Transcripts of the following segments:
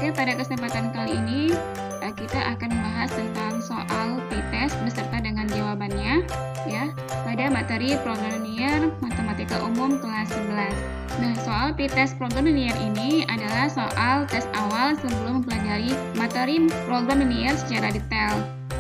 Oke, pada kesempatan kali ini kita akan membahas tentang soal pretest beserta dengan jawabannya ya pada materi program linear matematika umum kelas 11. Nah, soal pretest program linear ini adalah soal tes awal sebelum mempelajari materi program linear secara detail.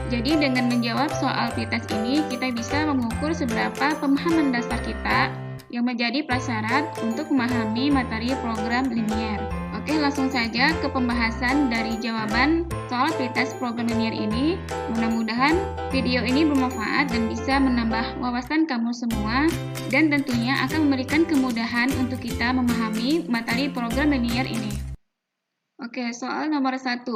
Jadi dengan menjawab soal pretest ini kita bisa mengukur seberapa pemahaman dasar kita yang menjadi prasyarat untuk memahami materi program linear. Oke, langsung saja ke pembahasan dari jawaban soal pretest program linear ini. Mudah-mudahan video ini bermanfaat dan bisa menambah wawasan kamu semua dan tentunya akan memberikan kemudahan untuk kita memahami materi program linear ini. Oke, soal nomor 1.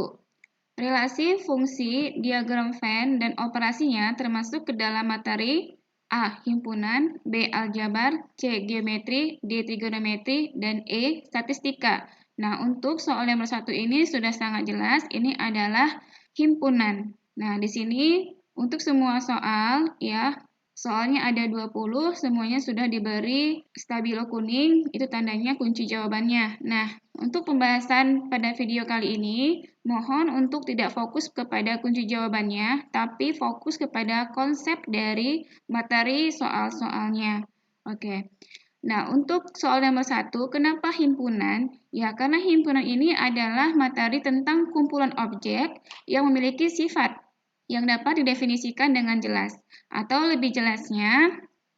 Relasi fungsi, diagram Venn, dan operasinya termasuk ke dalam materi A. Himpunan, B. Aljabar, C. Geometri, D. Trigonometri, dan E. Statistika. Nah, untuk soal nomor 1 ini sudah sangat jelas, ini adalah himpunan. Nah, di sini untuk semua soal, ya, soalnya ada 20, semuanya sudah diberi stabilo kuning, itu tandanya kunci jawabannya. Nah, untuk pembahasan pada video kali ini, mohon untuk tidak fokus kepada kunci jawabannya, tapi fokus kepada konsep dari materi soal-soalnya. Oke. Nah, untuk soal nomor 1, kenapa himpunan? Ya, karena himpunan ini adalah materi tentang kumpulan objek yang memiliki sifat yang dapat didefinisikan dengan jelas. Atau lebih jelasnya,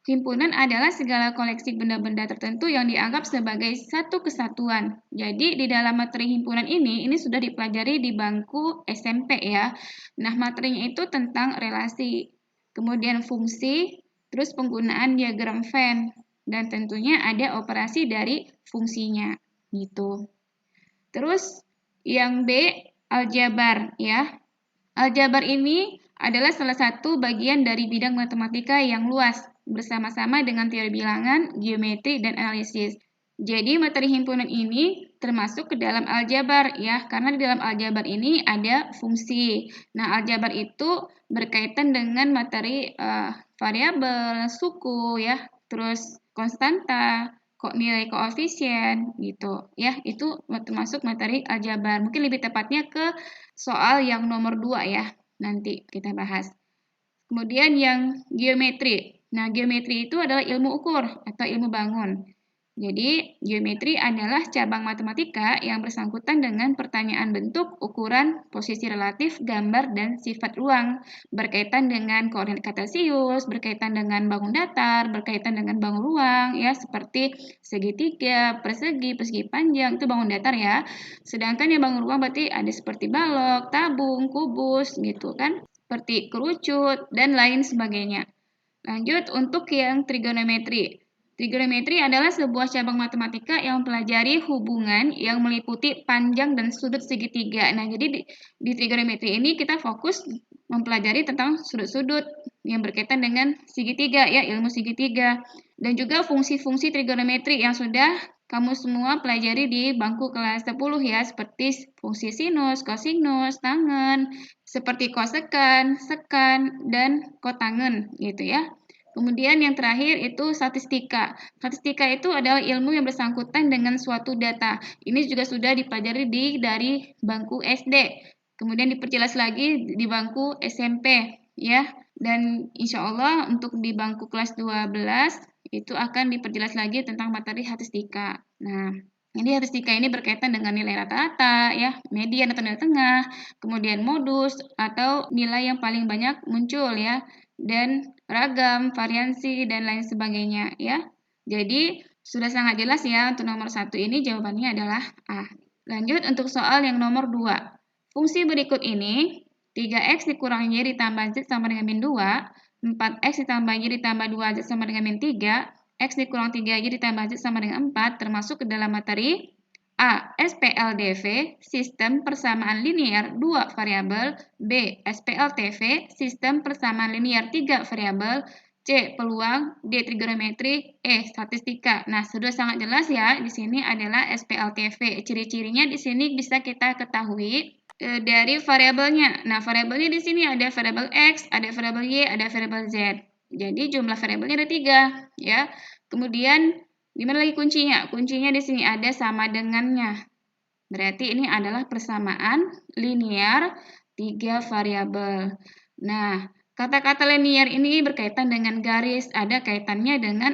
himpunan adalah segala koleksi benda-benda tertentu yang dianggap sebagai satu kesatuan. Jadi, di dalam materi himpunan ini sudah dipelajari di bangku SMP ya. Nah, materinya itu tentang relasi, kemudian fungsi, terus penggunaan diagram Venn, dan tentunya ada operasi dari fungsinya, gitu. Terus, yang B, aljabar ya. Aljabar ini adalah salah satu bagian dari bidang matematika yang luas, bersama-sama dengan teori bilangan, geometri, dan analisis. Jadi materi himpunan ini termasuk ke dalam aljabar ya, karena di dalam aljabar ini ada fungsi. Nah, aljabar itu berkaitan dengan materi variabel, suku ya, terus konstanta, nilai koefisien gitu ya, itu termasuk materi aljabar. Mungkin lebih tepatnya ke soal yang nomor 2 ya, nanti kita bahas. Kemudian yang geometri. Nah, geometri itu adalah ilmu ukur atau ilmu bangun. Jadi, geometri adalah cabang matematika yang bersangkutan dengan pertanyaan bentuk, ukuran, posisi relatif, gambar, dan sifat ruang. Berkaitan dengan koordinat kartesius, berkaitan dengan bangun datar, berkaitan dengan bangun ruang, ya seperti segitiga, persegi, persegi panjang, itu bangun datar ya. Sedangkan yang bangun ruang berarti ada seperti balok, tabung, kubus, gitu kan. Seperti kerucut, dan lain sebagainya. Lanjut untuk yang trigonometri. Trigonometri adalah sebuah cabang matematika yang mempelajari hubungan yang meliputi panjang dan sudut segitiga. Nah, jadi di trigonometri ini kita fokus mempelajari tentang sudut-sudut yang berkaitan dengan segitiga, ya, ilmu segitiga. Dan juga fungsi-fungsi trigonometri yang sudah kamu semua pelajari di bangku kelas 10 ya, seperti fungsi sinus, kosinus, tangen, seperti kosekan, sekan, dan kotangen gitu ya. Kemudian yang terakhir itu statistika. Statistika itu adalah ilmu yang bersangkutan dengan suatu data. Ini juga sudah dipelajari dari bangku SD. Kemudian diperjelas lagi di bangku SMP ya. Dan insya Allah untuk di bangku kelas 12 itu akan diperjelas lagi tentang materi statistika. Nah, ini statistika ini berkaitan dengan nilai rata-rata, ya, median atau nilai tengah, kemudian modus atau nilai yang paling banyak muncul ya, dan ragam, variansi, dan lain sebagainya ya. Jadi sudah sangat jelas ya untuk nomor 1 ini jawabannya adalah A. Lanjut untuk soal yang nomor 2. Fungsi berikut ini 3x dikurangi y ditambah z sama dengan min 2, 4x ditambah y ditambah 2z sama dengan min 3, x dikurang 3y ditambah z sama dengan 4 termasuk ke dalam materi A. SPLDV, sistem persamaan linear 2 variabel, B. SPLTV, sistem persamaan linear 3 variabel, C. Peluang, D. Trigonometri, E. Statistika. Nah, sudah sangat jelas ya, di sini adalah SPLTV. Ciri-cirinya di sini bisa kita ketahui dari variabelnya. Nah, variabelnya di sini ada variabel X, ada variabel Y, ada variabel Z. Jadi jumlah variabelnya ada 3 ya. Kemudian gimana lagi kuncinya? Kuncinya di sini ada sama dengannya. Berarti ini adalah persamaan linear 3 variabel. Nah, kata-kata linear ini berkaitan dengan garis, ada kaitannya dengan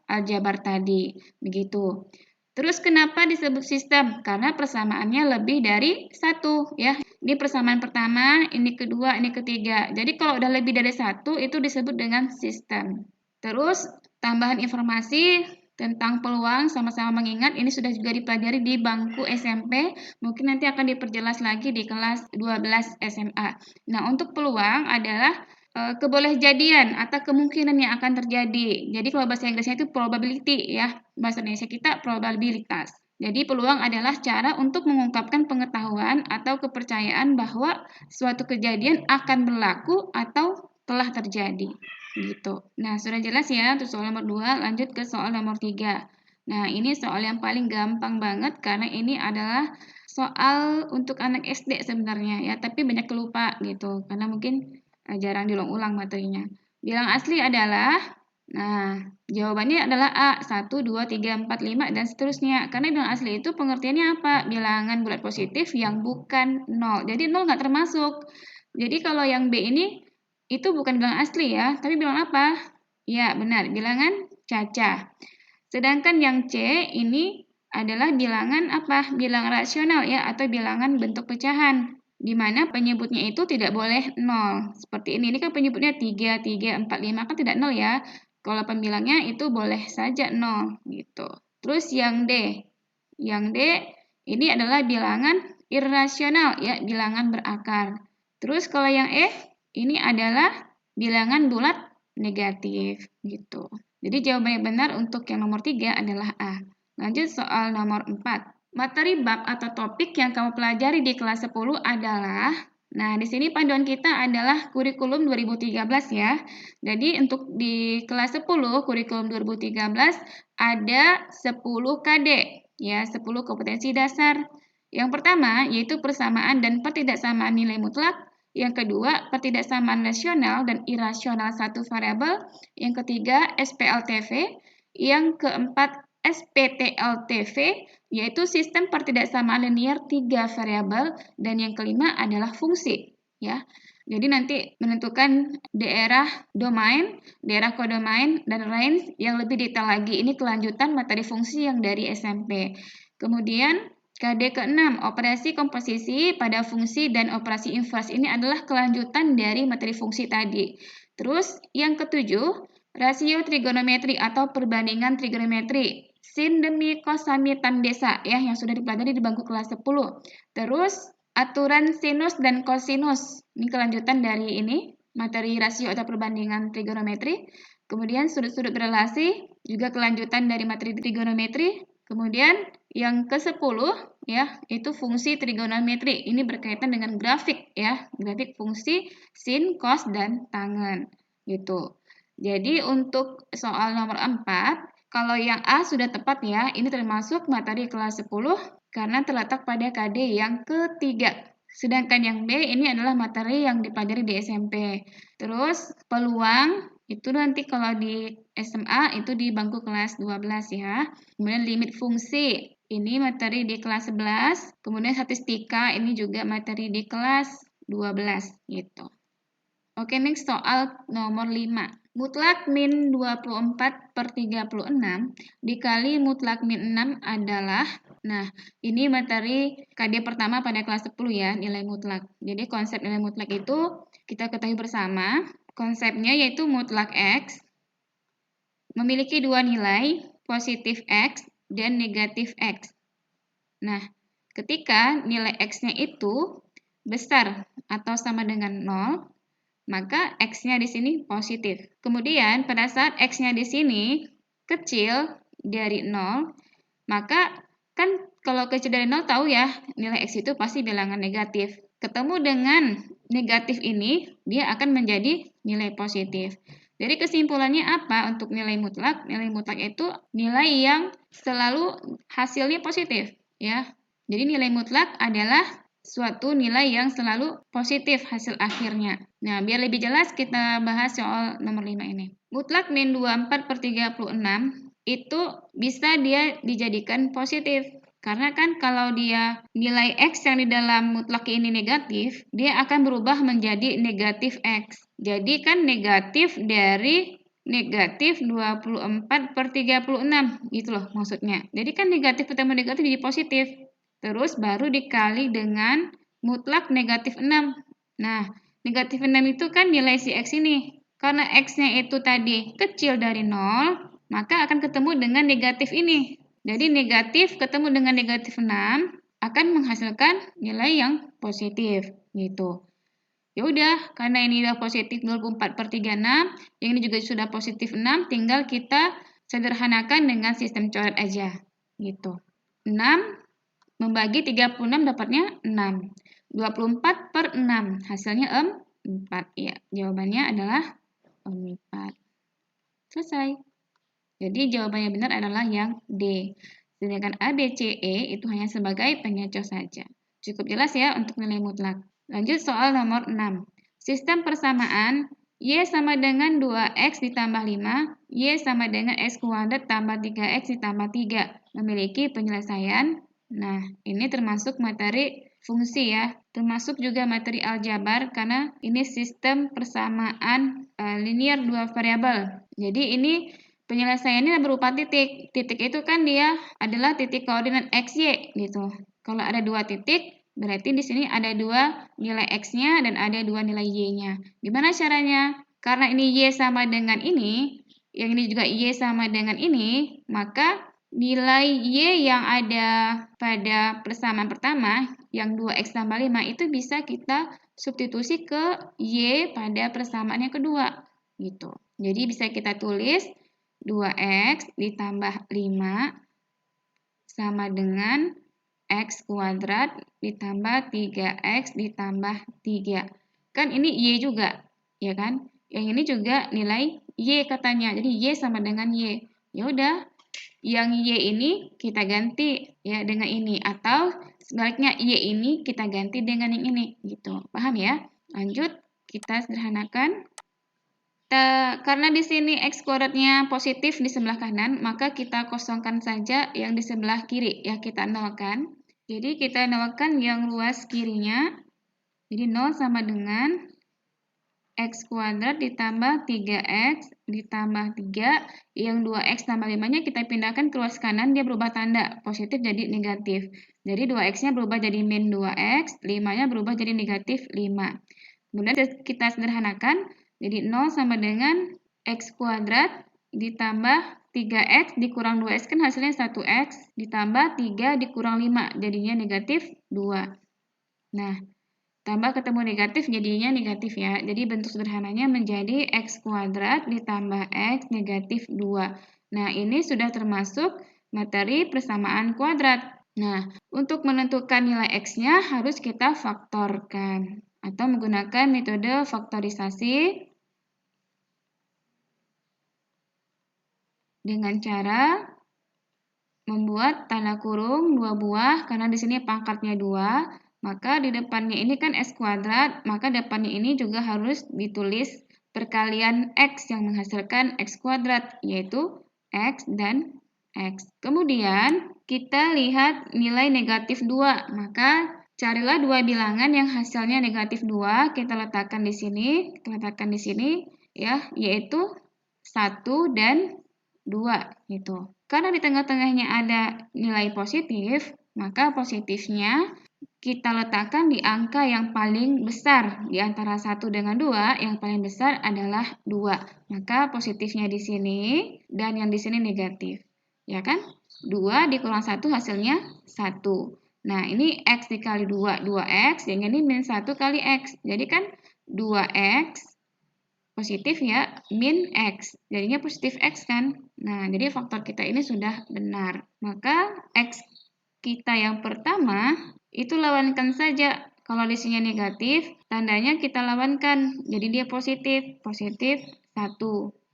aljabar tadi. Begitu. Terus kenapa disebut sistem? Karena persamaannya lebih dari satu, ya. Ini persamaan pertama, ini kedua, ini ketiga. Jadi kalau udah lebih dari satu, itu disebut dengan sistem. Terus tambahan informasi tentang peluang sama-sama mengingat ini sudah juga dipelajari di bangku SMP, mungkin nanti akan diperjelas lagi di kelas 12 SMA. Nah, untuk peluang adalah kebolehjadian atau kemungkinan yang akan terjadi. Jadi kalau bahasa Inggrisnya itu probability ya, bahasa Indonesia kita probabilitas. Jadi peluang adalah cara untuk mengungkapkan pengetahuan atau kepercayaan bahwa suatu kejadian akan berlaku atau telah terjadi. Gitu. Nah, sudah jelas ya untuk soal nomor 2, lanjut ke soal nomor 3. Nah, ini soal yang paling gampang banget karena ini adalah soal untuk anak SD sebenarnya ya, tapi banyak lupa gitu karena mungkin jarang diulang-ulang materinya. Bilang asli adalah, nah, jawabannya adalah A, 1, 2, 3, 4, 5, dan seterusnya. Karena bilang asli itu pengertiannya apa? Bilangan bulat positif yang bukan 0. Jadi 0 nggak termasuk. Jadi kalau yang B ini itu bukan bilangan asli ya, tapi bilangan apa? Ya, benar, bilangan cacah. Sedangkan yang C ini adalah bilangan apa? Bilangan rasional ya, atau bilangan bentuk pecahan, di mana penyebutnya itu tidak boleh 0. Seperti ini kan penyebutnya 3, 3, 4, 5 kan tidak 0 ya. Kalau pembilangnya itu boleh saja 0 gitu. Terus yang D. Yang D ini adalah bilangan irrasional ya, bilangan berakar. Terus kalau yang E ini adalah bilangan bulat negatif gitu. Jadi jawaban yang benar untuk yang nomor 3 adalah A. Lanjut soal nomor 4. Materi bab atau topik yang kamu pelajari di kelas 10 adalah, nah di sini panduan kita adalah kurikulum 2013 ya. Jadi untuk di kelas 10 kurikulum 2013 ada 10 KD ya, 10 kompetensi dasar. Yang pertama yaitu persamaan dan pertidaksamaan nilai mutlak. Yang kedua, pertidaksamaan rasional dan irasional satu variabel. Yang ketiga, SPLTV. Yang keempat, SPTLTV, yaitu sistem pertidaksamaan linear 3 variabel. Dan yang kelima adalah fungsi. Ya. Jadi nanti menentukan daerah domain, daerah kodomain, dan range yang lebih detail lagi. Ini kelanjutan materi fungsi yang dari SMP. Kemudian KD ke-6, operasi komposisi pada fungsi dan operasi inverse. Ini adalah kelanjutan dari materi fungsi tadi. Terus yang ke-7, rasio trigonometri atau perbandingan trigonometri. Sin demi cos sami tan desa ya, yang sudah dipelajari di bangku kelas 10. Terus aturan sinus dan kosinus. Ini kelanjutan dari ini, materi rasio atau perbandingan trigonometri. Kemudian sudut-sudut berelasi, juga kelanjutan dari materi trigonometri. Kemudian yang ke-10 ya, itu fungsi trigonometri. Ini berkaitan dengan grafik ya, grafik fungsi sin, cos, dan tangen gitu. Jadi untuk soal nomor 4, kalau yang A sudah tepat ya, ini termasuk materi kelas 10 karena terletak pada KD yang ketiga. Sedangkan yang B ini adalah materi yang dipelajari di SMP. Terus peluang itu nanti kalau di SMA itu di bangku kelas 12 ya. Kemudian limit fungsi, ini materi di kelas 11. Kemudian statistika, ini juga materi di kelas 12 gitu. Oke, next soal nomor 5. Mutlak min 24/36 dikali mutlak min 6 adalah, nah ini materi KD pertama pada kelas 10 ya, nilai mutlak. Jadi konsep nilai mutlak itu kita ketahui bersama. Konsepnya yaitu mutlak X memiliki dua nilai, positif X dan negatif X. Nah, ketika nilai X-nya itu besar atau sama dengan 0, maka X-nya di sini positif. Kemudian pada saat X-nya di sini kecil dari 0, maka kan kalau kecil dari 0 tahu ya, nilai X itu pasti bilangan negatif. Ketemu dengan negatif ini, dia akan menjadi nilai positif. Jadi kesimpulannya apa untuk nilai mutlak? Nilai mutlak itu nilai yang selalu hasilnya positif, ya. Jadi nilai mutlak adalah suatu nilai yang selalu positif hasil akhirnya. Nah, biar lebih jelas kita bahas soal nomor 5 ini. Mutlak min 24/36 itu bisa dia dijadikan positif. Karena kan kalau dia nilai X yang di dalam mutlak ini negatif, dia akan berubah menjadi negatif X. Jadi kan negatif dari negatif 24/36, gitu loh maksudnya. Jadi kan negatif ketemu negatif jadi positif. Terus baru dikali dengan mutlak negatif 6. Nah, negatif 6 itu kan nilai si X ini. Karena X-nya itu tadi kecil dari 0, maka akan ketemu dengan negatif ini. Jadi negatif ketemu dengan negatif 6 akan menghasilkan nilai yang positif gitu. Ya udah, karena ini udah positif 24/36, yang ini juga sudah positif 6, tinggal kita sederhanakan dengan sistem coret aja gitu. 6 membagi 36 dapatnya 6. 24/6 hasilnya 4. Ya, jawabannya adalah 4. Selesai. Jadi jawabannya benar adalah yang D. Sedangkan A, B, C, E itu hanya sebagai pengecoh saja. Cukup jelas ya untuk nilai mutlak. Lanjut soal nomor 6. Sistem persamaan Y sama dengan 2X ditambah 5, Y sama dengan X kuadrat tambah 3X ditambah 3. Memiliki penyelesaian. Nah, ini termasuk materi fungsi ya. Termasuk juga materi aljabar karena ini sistem persamaan linear dua variabel. Jadi ini penyelesaiannya berupa titik. Titik itu kan dia adalah titik koordinat X, Y gitu. Kalau ada dua titik, berarti di sini ada dua nilai X-nya dan ada dua nilai Y-nya. Gimana caranya? Karena ini Y sama dengan ini, yang ini juga Y sama dengan ini, maka nilai Y yang ada pada persamaan pertama, yang 2X tambah 5, itu bisa kita substitusi ke Y pada persamaan yang kedua. Gitu. Jadi bisa kita tulis 2X ditambah 5 sama dengan X kuadrat ditambah 3X ditambah 3. Kan ini Y juga, ya kan? Yang ini juga nilai Y katanya. Jadi Y sama dengan Y. Ya udah, yang Y ini kita ganti ya dengan ini. Atau sebaliknya Y ini kita ganti dengan yang ini. Gitu. Paham ya? Lanjut, kita sederhanakan. Karena di sini X kuadratnya positif di sebelah kanan, maka kita kosongkan saja yang di sebelah kiri, ya kita nolkan. Jadi kita nolkan yang luas kirinya, jadi 0 sama dengan X kuadrat ditambah 3X ditambah 3, yang 2X tambah 5-nya kita pindahkan ke luas kanan, dia berubah tanda, positif jadi negatif. Jadi 2X-nya berubah jadi min 2X, 5-nya berubah jadi negatif 5. Kemudian kita sederhanakan, jadi 0 sama dengan X kuadrat ditambah 3X dikurang 2X kan hasilnya 1X ditambah 3 dikurang 5 jadinya negatif 2. Nah, tambah ketemu negatif jadinya negatif ya. Jadi bentuk sederhananya menjadi X kuadrat ditambah X negatif 2. Nah, ini sudah termasuk materi persamaan kuadrat. Nah, untuk menentukan nilai X-nya harus kita faktorkan atau menggunakan metode faktorisasi dengan cara membuat tanda kurung 2 buah karena di sini pangkatnya 2, maka di depannya ini kan X kuadrat, maka depannya ini juga harus ditulis perkalian X yang menghasilkan X kuadrat, yaitu X dan X. Kemudian kita lihat nilai negatif 2, maka carilah dua bilangan yang hasilnya negatif 2, kita letakkan di sini, ya, yaitu 1 dan 2 gitu. Karena di tengah-tengahnya ada nilai positif, maka positifnya kita letakkan di angka yang paling besar. Di antara 1 dengan 2, yang paling besar adalah 2. Maka positifnya di sini dan yang di sini negatif. Ya kan? 2 dikurang 1 hasilnya 1. Nah, ini X dikali 2, 2X, yang ini min 1 kali X. Jadi kan 2X positif ya, min X. Jadinya positif X kan? Nah, jadi faktor kita ini sudah benar. Maka X kita yang pertama, itu lawankan saja. Kalau di sini negatif, tandanya kita lawankan. Jadi dia positif, positif 1.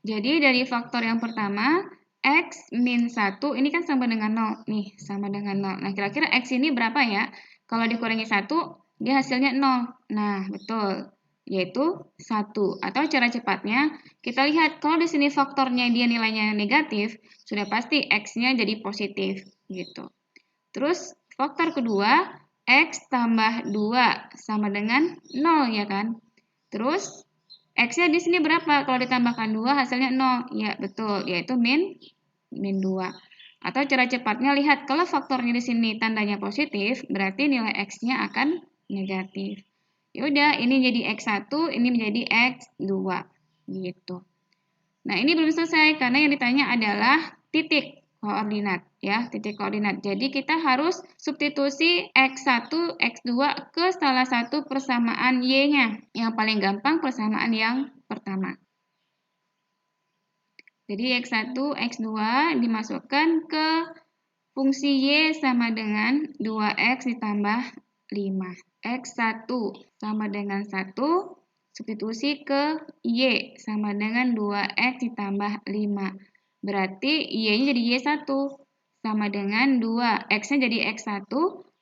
Jadi dari faktor yang pertama, X min 1, ini kan sama dengan 0. Nih, sama dengan 0. Nah, kira-kira X ini berapa ya? Kalau dikurangi 1, dia hasilnya 0. Nah, betul. Yaitu 1. Atau cara cepatnya, kita lihat kalau di sini faktornya dia nilainya negatif, sudah pasti X-nya jadi positif. Gitu. Terus faktor kedua, X tambah 2 sama dengan 0 ya kan. Terus X-nya di sini berapa? Kalau ditambahkan 2 hasilnya 0. Ya, betul, yaitu min 2. Atau cara cepatnya lihat, kalau faktornya di sini tandanya positif, berarti nilai X-nya akan negatif. Ya udah, ini jadi X1, ini menjadi X2 gitu. Nah, ini belum selesai karena yang ditanya adalah titik koordinat ya, titik koordinat. Jadi kita harus substitusi X1, X2 ke salah satu persamaan Y-nya. Yang paling gampang persamaan yang pertama. Jadi X1, X2 dimasukkan ke fungsi Y sama dengan 2X ditambah 5. X1 sama dengan 1, substitusi ke Y sama dengan 2X ditambah 5. Berarti Y-nya jadi Y1 sama dengan 2. X-nya jadi X1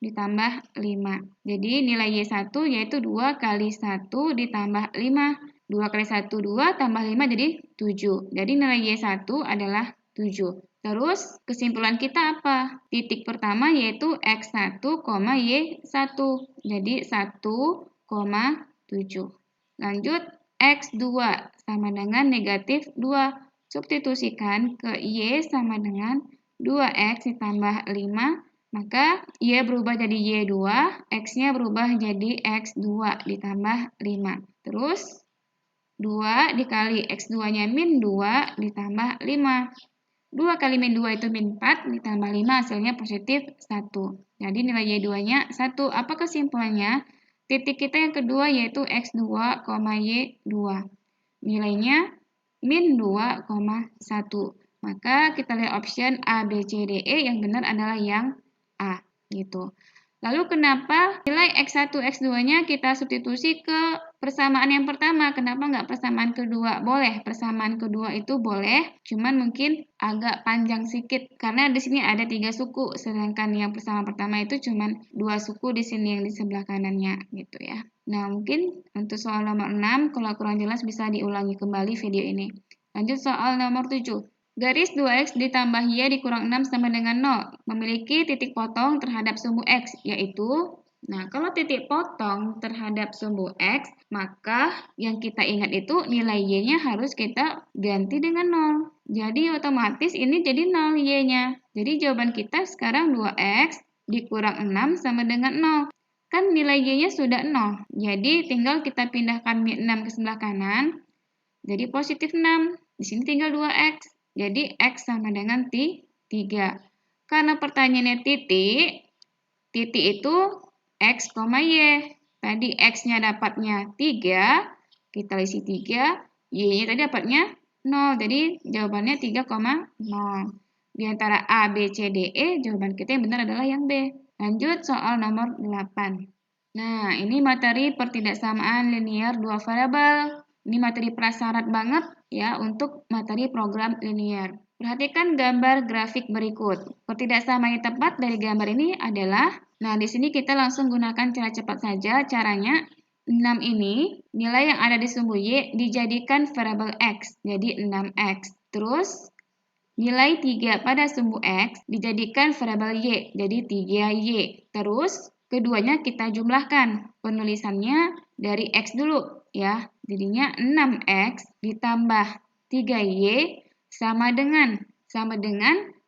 ditambah 5. Jadi nilai Y1 yaitu 2 kali 1 ditambah 5. 2 kali 1, 2 tambah 5 jadi 7. Jadi nilai Y1 adalah 7. Terus kesimpulan kita apa? Titik pertama yaitu X1, Y1. Jadi 1,7. Lanjut, X2 sama dengan negatif 2. Substitusikan ke Y sama dengan 2X ditambah 5. Maka Y berubah jadi Y2, X-nya berubah jadi X2 ditambah 5. Terus 2 dikali X2-nya min 2 ditambah 5. 2 kali min 2 itu min 4, ditambah 5 hasilnya positif 1. Jadi nilai Y2-nya 1. Apa kesimpulannya? Titik kita yang kedua yaitu X2, Y2. Nilainya min 2,1. Maka kita lihat option A, B, C, D, E. Yang benar adalah yang A. Gitu. Lalu kenapa nilai X1, X2-nya kita substitusi ke persamaan yang pertama? Kenapa nggak persamaan kedua? Boleh, persamaan kedua itu boleh, cuman mungkin agak panjang sedikit. Karena di sini ada 3 suku, sedangkan yang persamaan pertama itu cuman 2 suku di sini yang di sebelah kanannya, gitu ya. Nah, mungkin untuk soal nomor 6, kalau kurang jelas bisa diulangi kembali video ini. Lanjut soal nomor 7. Garis 2X ditambah Y dikurang 6 sama dengan 0. Memiliki titik potong terhadap sumbu X, yaitu, nah kalau titik potong terhadap sumbu X, maka yang kita ingat itu nilai Y-nya harus kita ganti dengan 0. Jadi otomatis ini jadi 0 Y-nya. Jadi jawaban kita sekarang 2X dikurang 6 sama dengan 0. Kan nilai Y-nya sudah 0. Jadi tinggal kita pindahkan 6 ke sebelah kanan. Jadi positif 6. Di sini tinggal 2X. Jadi X sama dengan 3. Karena pertanyaannya titik itu X, Y. Tadi X-nya dapatnya 3, kita isi 3, Y-nya tadi dapatnya 0. Jadi jawabannya 3,0. Di antara A, B, C, D, E, jawaban kita yang benar adalah yang B. Lanjut soal nomor 8. Nah, ini materi pertidaksamaan linear dua variabel. Ini materi prasyarat banget ya untuk materi program linear. Perhatikan gambar grafik berikut. Pertidaksamaan yang tepat dari gambar ini adalah, nah di sini kita langsung gunakan cara cepat saja. Caranya 6 ini nilai yang ada di sumbu Y dijadikan variabel X, jadi 6X. Terus nilai 3 pada sumbu X dijadikan variabel Y, jadi 3Y. Terus keduanya kita jumlahkan. Penulisannya dari X dulu ya. Jadinya 6X ditambah 3Y sama dengan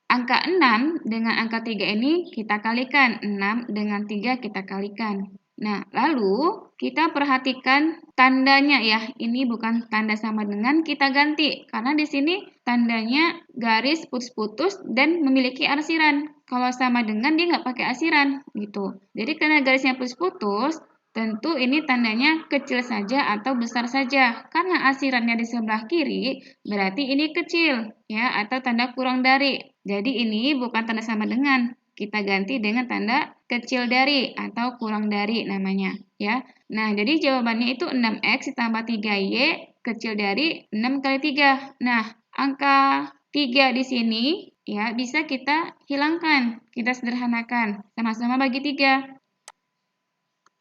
angka 6 dengan angka 3 ini kita kalikan. 6 dengan 3 kita kalikan. Nah, lalu kita perhatikan tandanya ya. Ini bukan tanda sama dengan, kita ganti. Karena di sini tandanya garis putus-putus dan memiliki arsiran. Kalau sama dengan dia nggak pakai arsiran gitu. Jadi karena garisnya putus-putus, tentu ini tandanya kecil saja atau besar saja. Karena arsirannya di sebelah kiri, berarti ini kecil ya atau tanda kurang dari. Jadi ini bukan tanda sama dengan. Kita ganti dengan tanda kecil dari atau kurang dari namanya ya. Nah, jadi jawabannya itu 6X ditambah 3Y kecil dari 6 kali 3. Nah, angka 3 di sini ya bisa kita hilangkan, kita sederhanakan. Sama-sama bagi 3.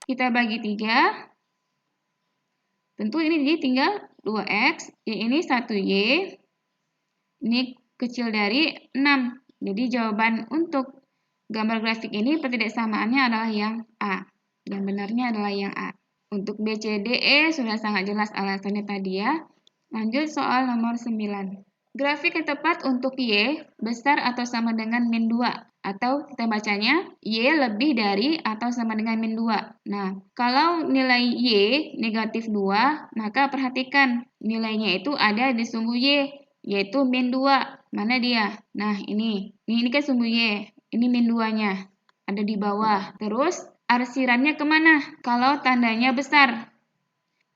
Kita bagi 3. Tentu ini jadi tinggal 2X, ini 1Y. Ini kecil dari 6. Jadi jawaban untuk gambar grafik ini pertidaksamaannya adalah yang A. Yang benarnya adalah yang A. Untuk B, C, D, E sudah sangat jelas alasannya tadi ya. Lanjut soal nomor 9. Grafik yang tepat untuk Y besar atau sama dengan min 2. Atau kita bacanya Y lebih dari atau sama dengan min 2. Nah, kalau nilai Y negatif 2, maka perhatikan nilainya itu ada di sumbu Y, yaitu min 2. Mana dia? Nah, ini kan sumbu Y. Ini min 2-nya. Ada di bawah. Terus, arsirannya kemana? Kalau tandanya besar.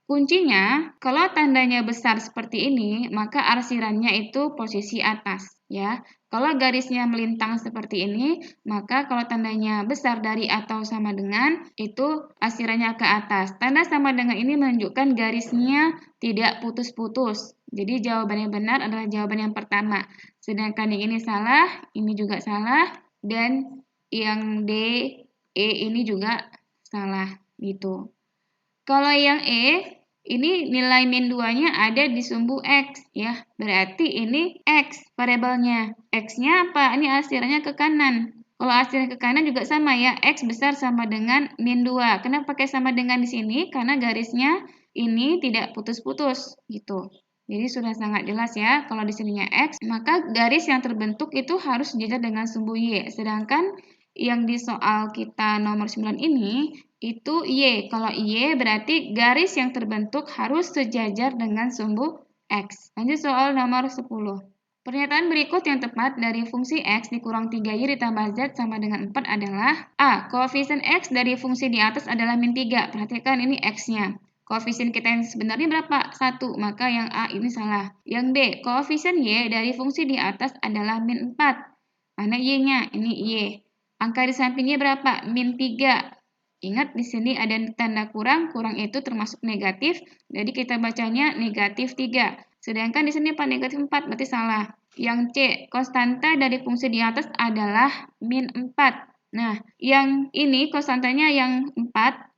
Kuncinya, kalau tandanya besar seperti ini, maka arsirannya itu posisi atas. Ya, kalau garisnya melintang seperti ini, maka kalau tandanya besar dari atau sama dengan, itu arsirannya ke atas. Tanda sama dengan ini menunjukkan garisnya tidak putus-putus. Jadi jawaban yang benar adalah jawaban yang pertama. Sedangkan yang ini salah, ini juga salah, dan yang D, E ini juga salah gitu. Kalau yang E, ini nilai min 2-nya ada di sumbu X ya. Berarti ini X variabelnya. X-nya apa? Ini arsirannya ke kanan. Kalau arsirannya ke kanan juga sama ya. X besar sama dengan min 2. Kenapa pakai sama dengan di sini? Karena garisnya ini tidak putus-putus gitu. Jadi sudah sangat jelas ya. Kalau di sininya X, maka garis yang terbentuk itu harus sejajar dengan sumbu Y. Sedangkan yang di soal kita nomor 9 ini itu Y. Kalau Y berarti garis yang terbentuk harus sejajar dengan sumbu X. Lanjut soal nomor 10. Pernyataan berikut yang tepat dari fungsi X dikurang 3Y ditambah Z sama dengan 4 adalah A. Koefisien X dari fungsi di atas adalah min 3. Perhatikan ini X-nya. Koefisien kita yang sebenarnya berapa? 1. Maka yang A ini salah. Yang B. Koefisien Y dari fungsi di atas adalah min 4. Mana Y-nya? Ini Y. Angka di sampingnya berapa? Min 3. Ingat di sini ada tanda kurang, kurang itu termasuk negatif, jadi kita bacanya negatif 3. Sedangkan di sini Pak negatif 4, berarti salah. Yang C, konstanta dari fungsi di atas adalah min 4. Nah, yang ini konstantanya yang 4,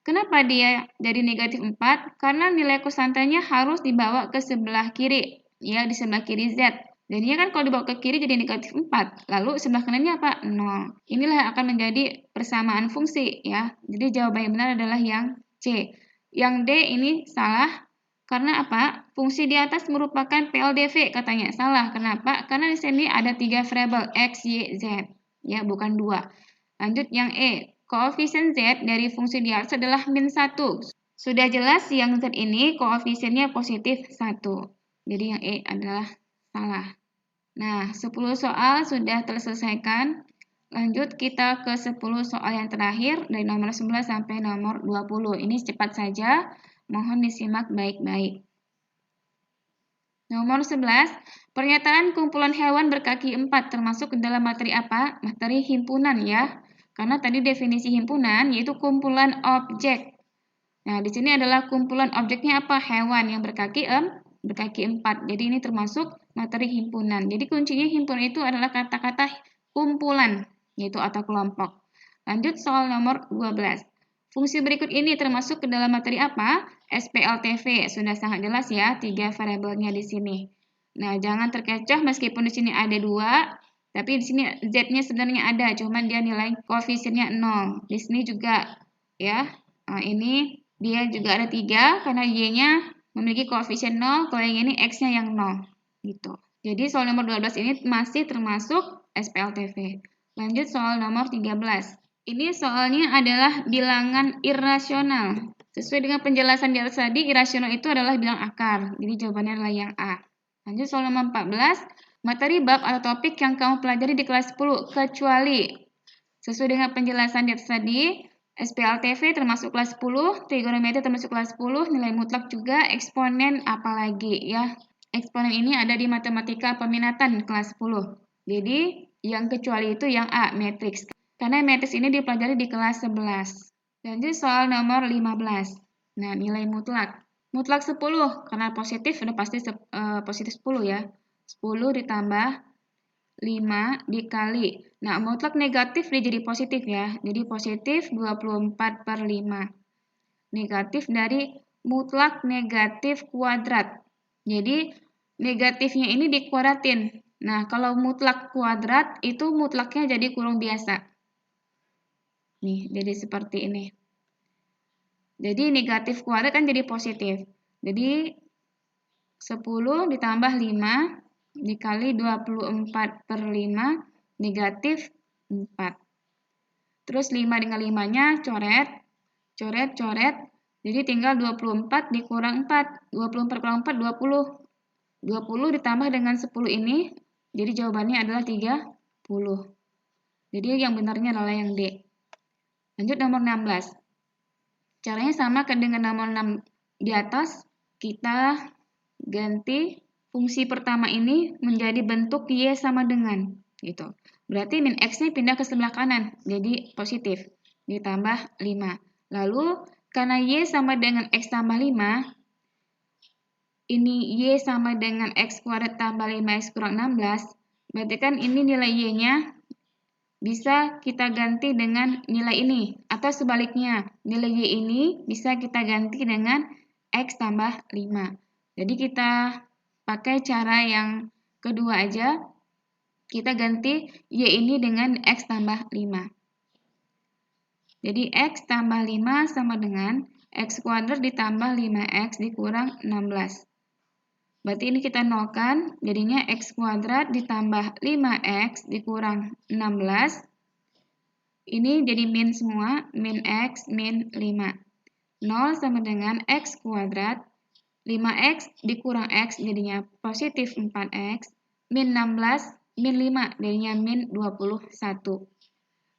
kenapa dia jadi negatif 4? Karena nilai konstantanya harus dibawa ke sebelah kiri, ya di sebelah kiri Z. Jadinya kan kalau dibawa ke kiri jadi negatif 4. Lalu sebelah kanannya apa? 0. Inilah yang akan menjadi persamaan fungsi ya. Jadi jawaban yang benar adalah yang C. Yang D ini salah. Karena apa? Fungsi di atas merupakan PLDV katanya. Salah. Kenapa? Karena di sini ada 3 variabel X, Y, Z. Ya, bukan 2. Lanjut yang E. Koefisien Z dari fungsi di atas adalah min 1. Sudah jelas yang Z ini koefisiennya positif 1. Jadi yang E adalah salah. Nah, 10 soal sudah terselesaikan. Lanjut kita ke 10 soal yang terakhir dari nomor 11 sampai nomor 20. Ini cepat saja, mohon disimak baik-baik. Nomor 11, pernyataan kumpulan hewan berkaki 4 termasuk dalam materi apa? Materi himpunan ya. Karena tadi definisi himpunan yaitu kumpulan objek. Nah, di sini adalah kumpulan objeknya apa? Hewan yang berkaki 4. Jadi ini termasuk materi himpunan. Jadi kuncinya himpunan itu adalah kata-kata kumpulan, yaitu atau kelompok. Lanjut soal nomor 12. Fungsi berikut ini termasuk ke dalam materi apa? SPLTV. Sudah sangat jelas ya, 3 variabelnya di sini. Nah, jangan terkecoh meskipun di sini ada 2, tapi di sini Z-nya sebenarnya ada, cuman dia nilai koefisiennya 0. Di sini juga ya. Nah, ini dia juga ada 3 karena Y-nya memiliki koefisien 0, kalau yang ini X-nya yang 0. Gitu. Jadi soal nomor 12 ini masih termasuk SPLTV. Lanjut soal nomor 13. Ini soalnya adalah bilangan irasional. Sesuai dengan penjelasan di atas tadi, irasional itu adalah bilang akar. Jadi jawabannya adalah yang A. Lanjut soal nomor 14. Materi bab atau topik yang kamu pelajari di kelas 10, kecuali. Sesuai dengan penjelasan di atas tadi, SPLTV termasuk kelas 10, trigonometri termasuk kelas 10, nilai mutlak juga, eksponen apalagi ya. Eksponen ini ada di matematika peminatan kelas 10. Jadi yang kecuali itu yang A, matriks. Karena matriks ini dipelajari di kelas 11. Lanjut soal nomor 15. Nah, nilai mutlak. Mutlak 10, karena positif sudah pasti positif 10 ya. 10 ditambah 5 dikali. Nah, mutlak negatif dia jadi positif ya. Jadi positif 24/5. Negatif dari mutlak negatif kuadrat. Jadi negatifnya ini dikuadratin. Nah, kalau mutlak kuadrat itu mutlaknya jadi kurung biasa. Nih, jadi seperti ini. Jadi negatif kuadrat kan jadi positif. Jadi 10 ditambah 5 dikali 24/5 negatif 4. Terus 5 dengan 5-nya coret, coret, coret. Jadi tinggal 24 dikurang 4. 24 kurang 4, 20. 20 ditambah dengan 10 ini, jadi jawabannya adalah 30. Jadi yang benarnya adalah yang D. Lanjut nomor 16. Caranya sama dengan nomor 6 di atas, kita ganti fungsi pertama ini menjadi bentuk Y sama dengan, gitu. Berarti min X-nya pindah ke sebelah kanan, jadi positif, ditambah 5. Lalu, karena Y sama dengan X tambah 5, ini Y sama dengan X kuadrat tambah 5X kurang 16, berarti kan ini nilai Y-nya bisa kita ganti dengan nilai ini, atau sebaliknya, nilai Y ini bisa kita ganti dengan X tambah 5. Jadi kita pakai cara yang kedua aja, kita ganti Y ini dengan X tambah 5. Jadi X tambah 5 sama dengan X kuadrat ditambah 5X dikurang 16. Berarti ini kita nolkan, jadinya X kuadrat ditambah 5X dikurang 16. Ini jadi min semua, min X, min 5. 0 sama dengan X kuadrat, 5X dikurang X jadinya positif 4X, min 16, min 5 jadinya min 21.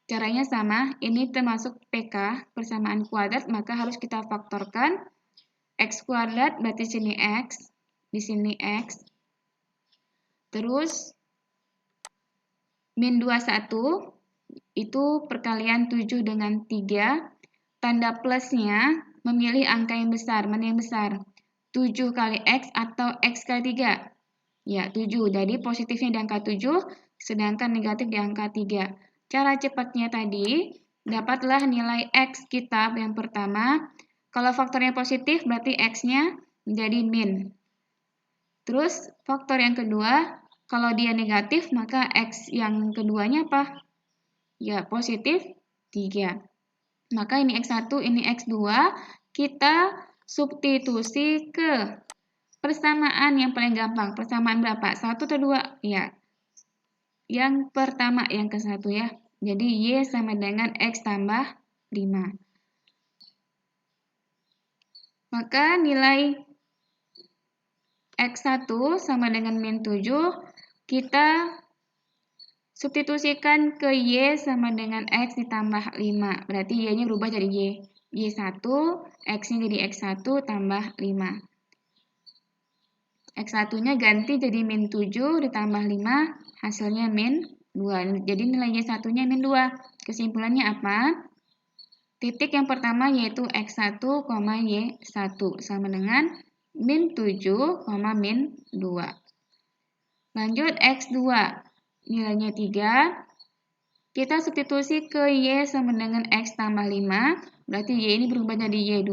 Caranya sama, ini termasuk PK, persamaan kuadrat, maka harus kita faktorkan. X kuadrat berarti sini X, di sini X. Terus, min 21, itu perkalian 7 dengan 3. Tanda plusnya memilih angka yang besar. Mana yang besar? 7 kali X atau X kali 3? Ya, 7. Jadi positifnya di angka 7, sedangkan negatif di angka 3. Cara cepatnya tadi, dapatlah nilai X kita yang pertama. Kalau faktornya positif, berarti X-nya menjadi min. Terus, faktor yang kedua, kalau dia negatif, maka X yang keduanya apa? Ya, positif 3. Maka ini X1, ini X2, kita substitusi ke persamaan yang paling gampang. Persamaan berapa? 1 atau 2? Ya. Yang pertama, yang ke-1 ya. Jadi Y sama dengan X tambah 5. Maka nilai X1 sama dengan min 7, kita substitusikan ke Y sama dengan X ditambah 5. Berarti Y-nya berubah jadi Y. Y1, X-nya jadi X1 tambah 5. X1-nya ganti jadi min 7 ditambah 5, hasilnya min 2. Jadi nilai Y1-nya min 2. Kesimpulannya apa? Titik yang pertama yaitu X1, Y1 sama dengan min 7, min 2. Lanjut X2, nilainya 3. Kita substitusi ke Y sama dengan X tambah 5. Berarti Y ini berubah jadi Y2,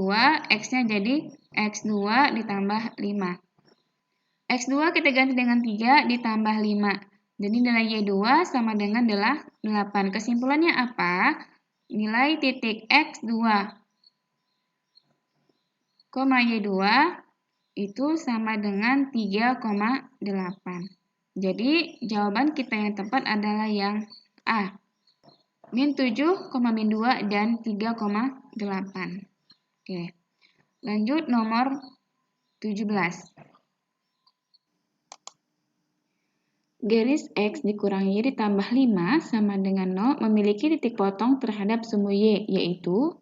X-nya jadi X2 ditambah 5. X2 kita ganti dengan 3 ditambah 5. Jadi nilai Y2 sama dengan 8. Kesimpulannya apa? Nilai titik X2, Y2 itu sama dengan 3,8. Jadi jawaban kita yang tepat adalah yang A. Min 7, min 2, dan 3,8. Oke. Lanjut nomor 17. Garis X dikurangi Y ditambah 5 sama dengan 0 memiliki titik potong terhadap sumbu Y, yaitu,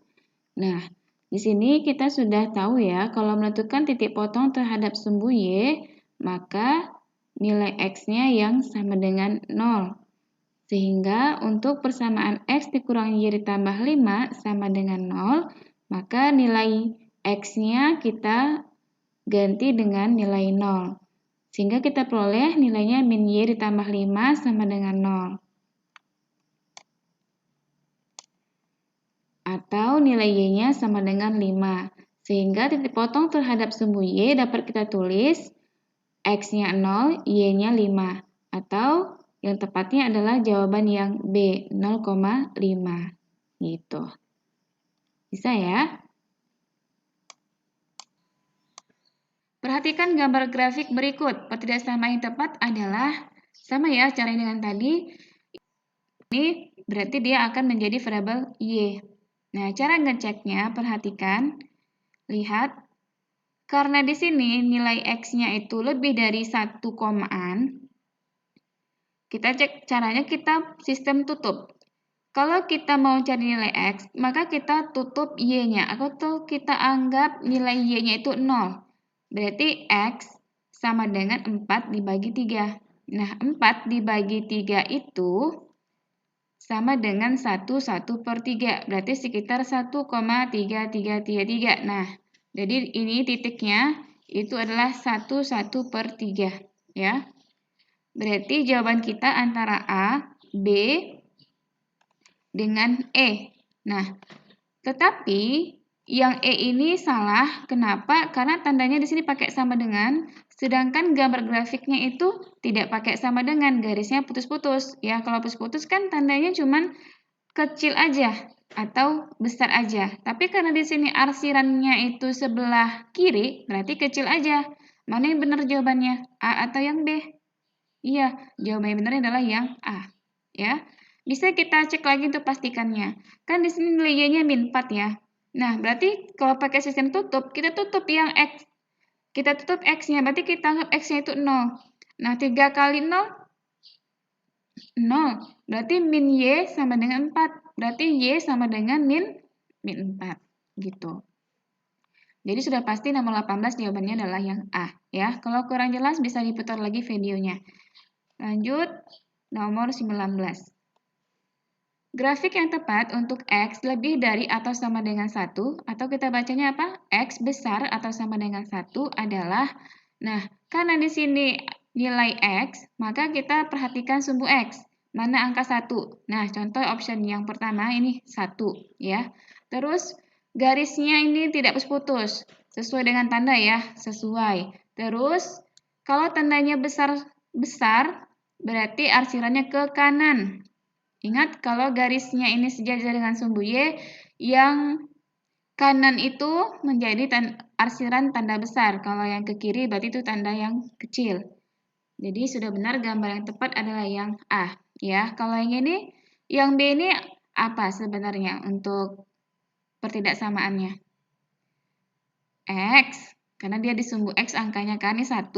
nah, di sini kita sudah tahu ya, kalau menentukan titik potong terhadap sumbu Y, maka nilai X-nya yang sama dengan 0. Sehingga untuk persamaan X dikurangi Y ditambah 5 sama dengan 0, maka nilai X-nya kita ganti dengan nilai 0. Sehingga kita peroleh nilainya min Y ditambah 5 sama dengan 0. Atau nilai Y-nya sama dengan 5. Sehingga titik potong terhadap sumbu Y dapat kita tulis X-nya 0, Y-nya 5. Atau yang tepatnya adalah jawaban yang B, 0,5. Gitu. Bisa ya? Perhatikan gambar grafik berikut. Pertidaksamaan yang tepat adalah sama ya caranya dengan tadi. Ini berarti dia akan menjadi variabel Y. Nah, cara ngeceknya, perhatikan, lihat. Karena di sini nilai X-nya itu lebih dari 1 komaan, kita cek caranya kita sistem tutup. Kalau kita mau cari nilai X, maka kita tutup Y-nya, atau kita anggap nilai Y-nya itu 0. Berarti X sama dengan 4 dibagi 3. Nah, 4 dibagi 3 itu sama dengan 1/3. Berarti sekitar 1,3333. Nah, jadi ini titiknya itu adalah 1/3, ya. Berarti jawaban kita antara A, B, dengan E. Nah, tetapi yang E ini salah. Kenapa? Karena tandanya di sini pakai sama dengan, sedangkan gambar grafiknya itu tidak pakai sama dengan, garisnya putus-putus. Ya, kalau putus-putus kan tandanya cuman kecil aja atau besar aja. Tapi karena di sini arsirannya itu sebelah kiri, berarti kecil aja. Mana yang benar jawabannya? A atau yang B? Iya, jawaban yang benar adalah yang A. Ya, bisa kita cek lagi untuk pastikannya. Kan di sini nilai Y-nya -4 ya. Nah, berarti kalau pakai sistem tutup, kita tutup yang X. Kita tutup X-nya, berarti kita anggap X-nya itu 0. Nah, 3 kali 0, 0. Berarti min Y sama dengan 4. Berarti Y sama dengan min 4. Gitu. Jadi sudah pasti nomor 18 jawabannya adalah yang A. Ya, kalau kurang jelas bisa diputar lagi videonya. Lanjut, nomor 19. Grafik yang tepat untuk X lebih dari atau sama dengan 1, atau kita bacanya apa? X besar atau sama dengan 1 adalah, nah, karena di sini nilai X, maka kita perhatikan sumbu X. Mana angka 1? Nah, contoh option yang pertama ini 1, ya. Terus, garisnya ini tidak putus-putus. Sesuai dengan tanda ya, sesuai. Terus, kalau tandanya besar, berarti arsirannya ke kanan. Ingat, kalau garisnya ini sejajar dengan sumbu Y, yang kanan itu menjadi arsiran tanda besar. Kalau yang ke kiri berarti itu tanda yang kecil. Jadi sudah benar gambar yang tepat adalah yang A. Ya, kalau yang ini, yang B ini apa sebenarnya untuk pertidaksamaannya? X, karena dia di sumbu X angkanya kan ini 1.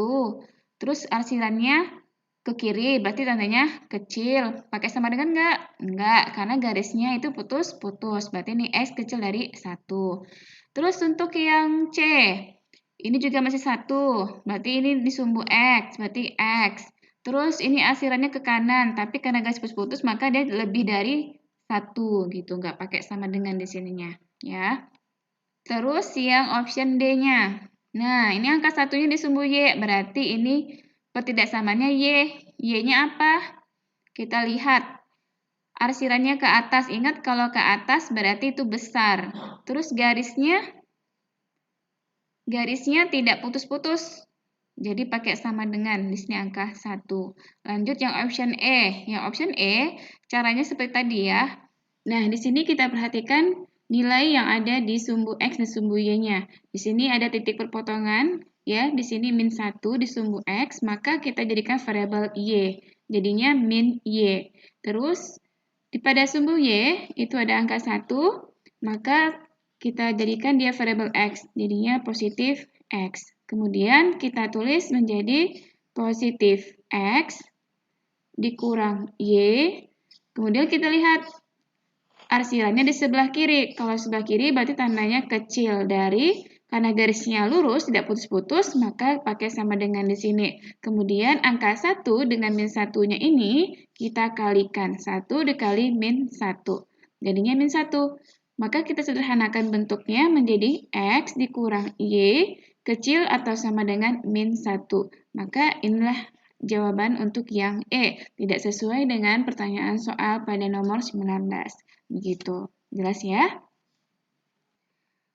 Terus arsirannya ke kiri, berarti tandanya kecil. Pakai sama dengan enggak? Enggak, karena garisnya itu putus-putus. Berarti ini X kecil dari 1. Terus untuk yang C, ini juga masih 1. Berarti ini di sumbu X, berarti X. Terus ini arsirannya ke kanan, tapi karena garis putus-putus, maka dia lebih dari 1 gitu. Enggak pakai sama dengan di sininya. Ya. Terus yang option D-nya. Nah, ini angka satunya di sumbu Y, berarti ini pertidaksamaannya Y. Y-nya apa? Kita lihat. Arsirannya ke atas. Ingat kalau ke atas berarti itu besar. Terus garisnya tidak putus-putus. Jadi pakai sama dengan. Di sini angka 1. Lanjut yang option E. Yang option E, caranya seperti tadi ya. Nah, di sini kita perhatikan nilai yang ada di sumbu X dan sumbu Y-nya. Di sini ada titik perpotongan, ya. Di sini min 1 di sumbu X, maka kita jadikan variabel Y. Jadinya min Y. Terus, pada sumbu Y, itu ada angka 1, maka kita jadikan dia variabel X. Jadinya positif X. Kemudian kita tulis menjadi positif X dikurang Y. Kemudian kita lihat arsirannya di sebelah kiri. Kalau sebelah kiri berarti tandanya kecil dari, karena garisnya lurus, tidak putus-putus, maka pakai sama dengan di sini. Kemudian angka 1 dengan min 1-nya ini, kita kalikan. 1 dikali min 1. Jadinya min 1. Maka kita sederhanakan bentuknya menjadi X dikurang Y, kecil atau sama dengan min 1. Maka inilah jawaban untuk yang E. Tidak sesuai dengan pertanyaan soal pada nomor 19. Begitu. Jelas ya?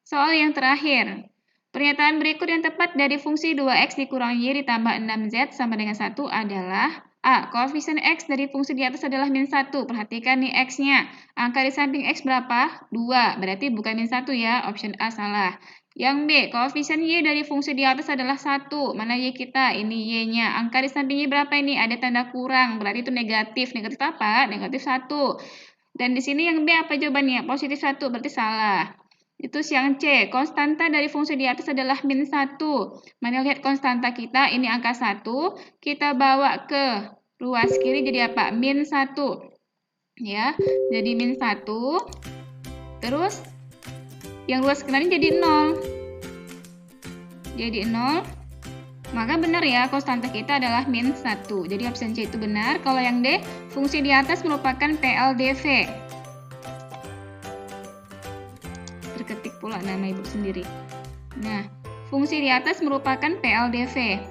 Soal yang terakhir. Pernyataan berikut yang tepat dari fungsi 2x dikurang y ditambah 6z sama dengan 1 adalah A. Koefisien X dari fungsi di atas adalah min 1. Perhatikan nih X-nya. Angka di samping X berapa? 2. Berarti bukan min 1 ya. Option A salah. Yang B. Koefisien Y dari fungsi di atas adalah 1. Mana Y kita? Ini Y-nya. Angka di samping Y berapa ini? Ada tanda kurang. Berarti itu negatif. Negatif apa? Negatif 1. Dan di sini yang B apa jawabannya? Positif 1. Berarti salah. Itu yang C. Konstanta dari fungsi di atas adalah min 1. Mana lihat konstanta kita, ini angka 1. Kita bawa ke ruas kiri jadi apa? Min 1. Ya, jadi min 1. Terus, yang ruas kanan jadi 0. Jadi 0. Maka benar ya, konstanta kita adalah min 1. Jadi opsi C itu benar. Kalau yang D, fungsi di atas merupakan PLDV. Terketik pula nama ibu sendiri. Nah, fungsi di atas merupakan PLDV.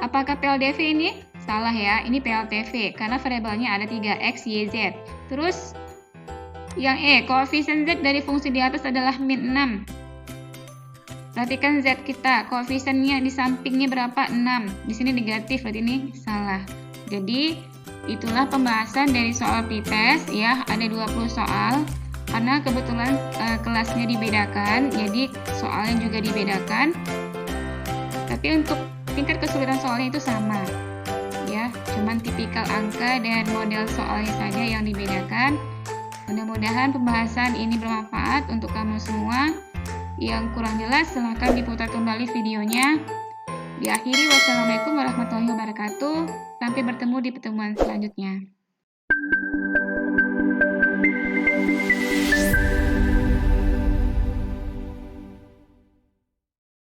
Apakah PLDV ini? Salah ya, ini PLTV karena variabelnya ada 3, X, Y, Z. Terus, yang E, koefisien Z dari fungsi di atas adalah min 6. Perhatikan Z kita, koefisiennya di sampingnya berapa? 6. Di sini negatif, berarti ini salah. Jadi, itulah pembahasan dari soal PIPES ya, ada 20 soal. Karena kebetulan kelasnya dibedakan, jadi soalnya juga dibedakan. Tapi untuk tingkat kesulitan soalnya itu sama. Ya, cuman tipikal angka dan model soalnya saja yang dibedakan. Mudah-mudahan pembahasan ini bermanfaat untuk kamu semua. Yang kurang jelas silahkan diputar kembali videonya. Diakhiri, wassalamualaikum warahmatullahi wabarakatuh. Sampai bertemu di pertemuan selanjutnya.